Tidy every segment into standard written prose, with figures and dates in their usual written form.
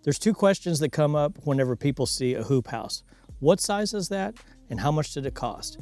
There's two questions that come up whenever people see a hoop house. What size is that and how much did it cost?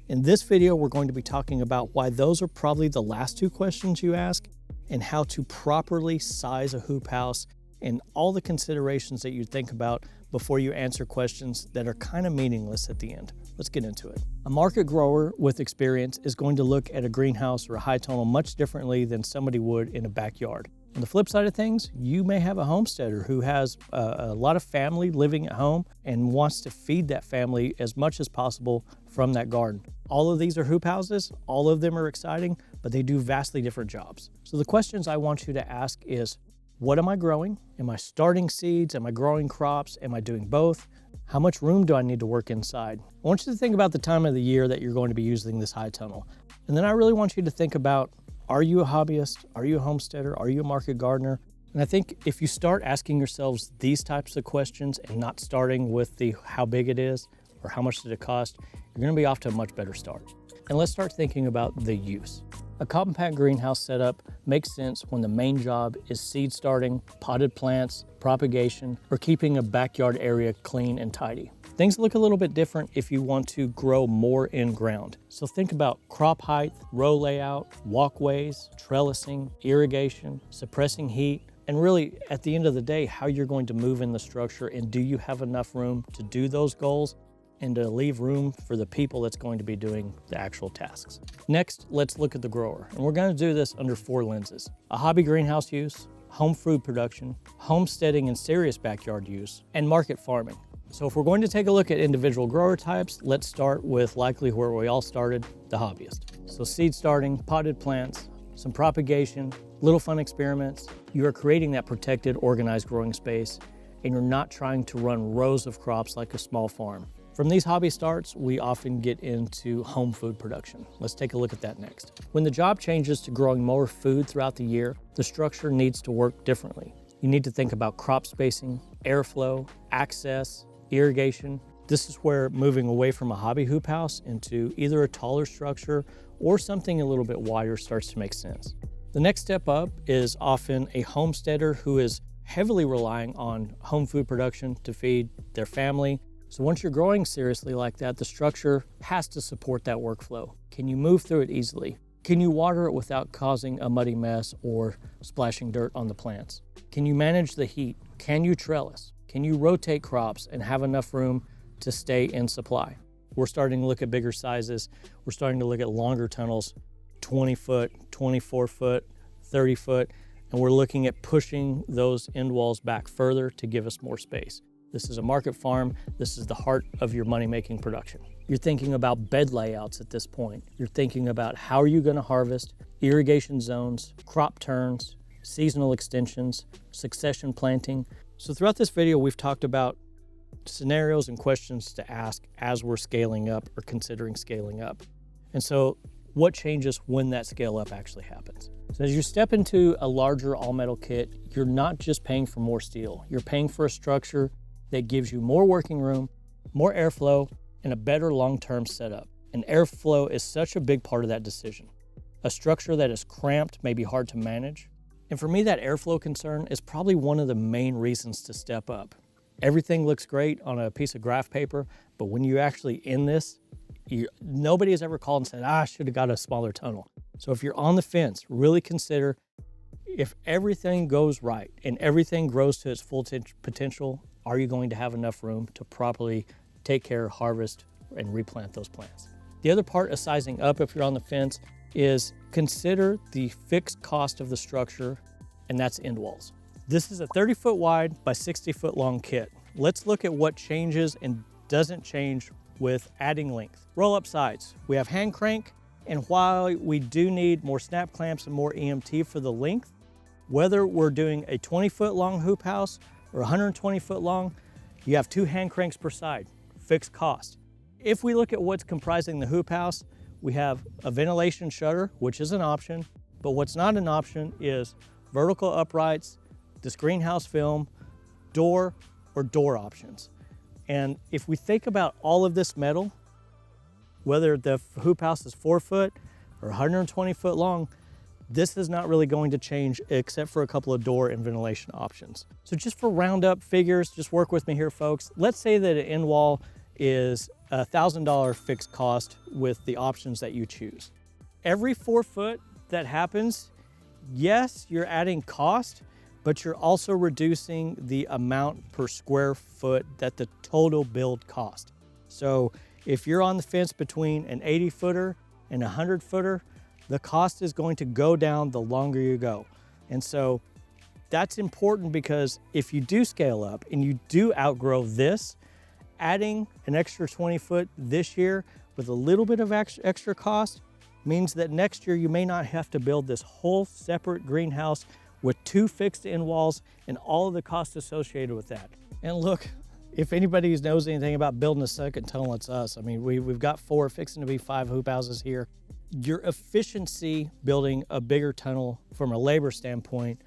In this video, we're going to be talking about why those are probably the last two questions you ask and how to properly size a hoop house and all the considerations that you think about before you answer questions that are kind of meaningless at the end. Let's get into it. A market grower with experience is going to look at a greenhouse or a high tunnel much differently than somebody would in a backyard. On the flip side of things, you may have a homesteader who has a lot of family living at home and wants to feed that family as much as possible from that garden. All of these are hoop houses, all of them are exciting, but they do vastly different jobs. So the questions I want you to ask is, what am I growing? Am I starting seeds? Am I growing crops? Am I doing both? How much room do I need to work inside? I want you to think about the time of the year that you're going to be using this high tunnel. And then I really want you to think about, are you a hobbyist? Are you a homesteader? Are you a market gardener? And I think if you start asking yourselves these types of questions and not starting with the how big it is or how much did it cost, you're going to be off to a much better start. And let's start thinking about the use. A compact greenhouse setup makes sense when the main job is seed starting, potted plants, propagation, or keeping a backyard area clean and tidy. Things look a little bit different if you want to grow more in ground. So think about crop height, row layout, walkways, trellising, irrigation, suppressing heat, and really at the end of the day, how you're going to move in the structure and do you have enough room to do those goals and to leave room for the people that's going to be doing the actual tasks. Next, let's look at the grower. And we're going to do this under 4 lenses: a hobby greenhouse use, home food production, homesteading and serious backyard use, and market farming. So if we're going to take a look at individual grower types, let's start with likely where we all started, the hobbyist. So seed starting, potted plants, some propagation, little fun experiments. You are creating that protected, organized growing space, and you're not trying to run rows of crops like a small farm. From these hobby starts, we often get into home food production. Let's take a look at that next. When the job changes to growing more food throughout the year, the structure needs to work differently. You need to think about crop spacing, airflow, access, irrigation. This is where moving away from a hobby hoop house into either a taller structure or something a little bit wider starts to make sense. The next step up is often a homesteader who is heavily relying on home food production to feed their family. So once you're growing seriously like that, the structure has to support that workflow. Can you move through it easily? Can you water it without causing a muddy mess or splashing dirt on the plants? Can you manage the heat? Can you trellis? Can you rotate crops and have enough room to stay in supply? We're starting to look at bigger sizes. We're starting to look at longer tunnels, 20 foot, 24 foot, 30 foot, and we're looking at pushing those end walls back further to give us more space. This is a market farm. This is the heart of your money-making production. You're thinking about bed layouts at this point. You're thinking about how are you going to harvest, irrigation zones, crop turns, seasonal extensions, succession planting. So throughout this video, we've talked about scenarios and questions to ask as we're scaling up or considering scaling up. And so what changes when that scale up actually happens? So as you step into a larger all-metal kit, you're not just paying for more steel. You're paying for a structure that gives you more working room, more airflow, and a better long-term setup. And airflow is such a big part of that decision. A structure that is cramped may be hard to manage. And for me, that airflow concern is probably one of the main reasons to step up. Everything looks great on a piece of graph paper, but when you're actually in this, nobody has ever called and said, I should have got a smaller tunnel. So if you're on the fence, really consider if everything goes right and everything grows to its full potential, are you going to have enough room to properly take care, harvest, and replant those plants? The other part of sizing up, if you're on the fence, is consider the fixed cost of the structure, and that's end walls. This is a 30 foot wide by 60 foot long kit. Let's look at what changes and doesn't change with adding length. Roll up sides. We have hand crank, and while we do need more snap clamps and more EMT for the length, whether we're doing a 20 foot long hoop house or 120 foot long, you have 2 hand cranks per side, fixed cost. If we look at what's comprising the hoop house, we have a ventilation shutter, which is an option, but what's not an option is vertical uprights, this greenhouse film, door, or door options. And if we think about all of this metal, whether the hoop house is 4 foot or 120 foot long, This is not really going to change except for a couple of door and ventilation options. So just for roundup figures, just work with me here, folks. Let's say that an end wall is a $1,000 fixed cost with the options that you choose. Every 4 foot that happens, yes, you're adding cost, but you're also reducing the amount per square foot that the total build cost. So if you're on the fence between an 80 footer and a 100 footer, the cost is going to go down the longer you go. And so that's important, because if you do scale up and you do outgrow this, adding an extra 20 foot this year with a little bit of extra cost means that next year you may not have to build this whole separate greenhouse with 2 fixed end walls and all of the costs associated with that. And look, if anybody knows anything about building a second tunnel, it's us. I mean, we've got 4, fixing to be 5 hoop houses here. Your efficiency building a bigger tunnel from a labor standpoint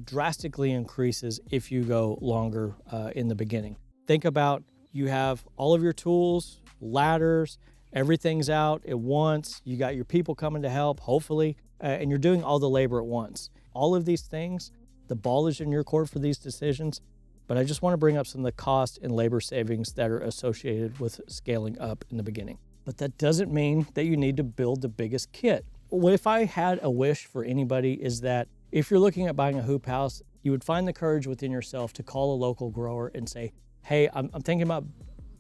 drastically increases if you go longer in the beginning. Think about, you have all of your tools, ladders, everything's out at once. You got your people coming to help, hopefully, and you're doing all the labor at once. All of these things, the ball is in your court for these decisions, but I just want to bring up some of the cost and labor savings that are associated with scaling up in the beginning. But that doesn't mean that you need to build the biggest kit. What if I had a wish for anybody is that if you're looking at buying a hoop house, you would find the courage within yourself to call a local grower and say, hey, I'm thinking about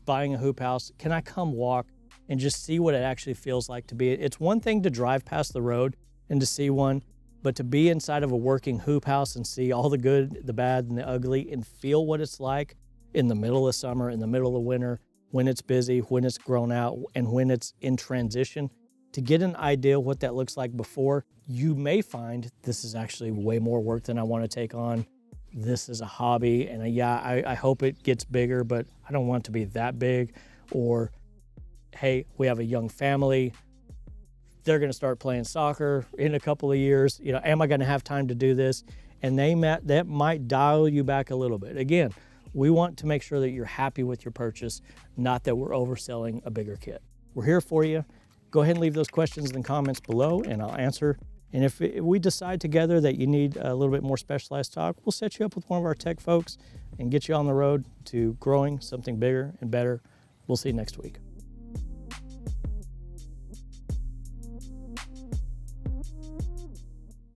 buying a hoop house. Can I come walk and just see what it actually feels like to be? It's one thing to drive past the road and to see one, but to be inside of a working hoop house and see all the good, the bad, and the ugly, and feel what it's like in the middle of summer, in the middle of winter, when it's busy, when it's grown out, and when it's in transition, to get an idea of what that looks like before, you may find this is actually way more work than I want to take on. This is a hobby, and I hope it gets bigger, but I don't want it to be that big. Or, hey, we have a young family. They're going to start playing soccer in a couple of years. You know, am I going to have time to do this? And that might dial you back a little bit. Again, we want to make sure that you're happy with your purchase, not that we're overselling a bigger kit. We're here for you. Go ahead and leave those questions in the comments below, and I'll answer. And if we decide together that you need a little bit more specialized talk, we'll set you up with one of our tech folks and get you on the road to growing something bigger and better. We'll see you next week.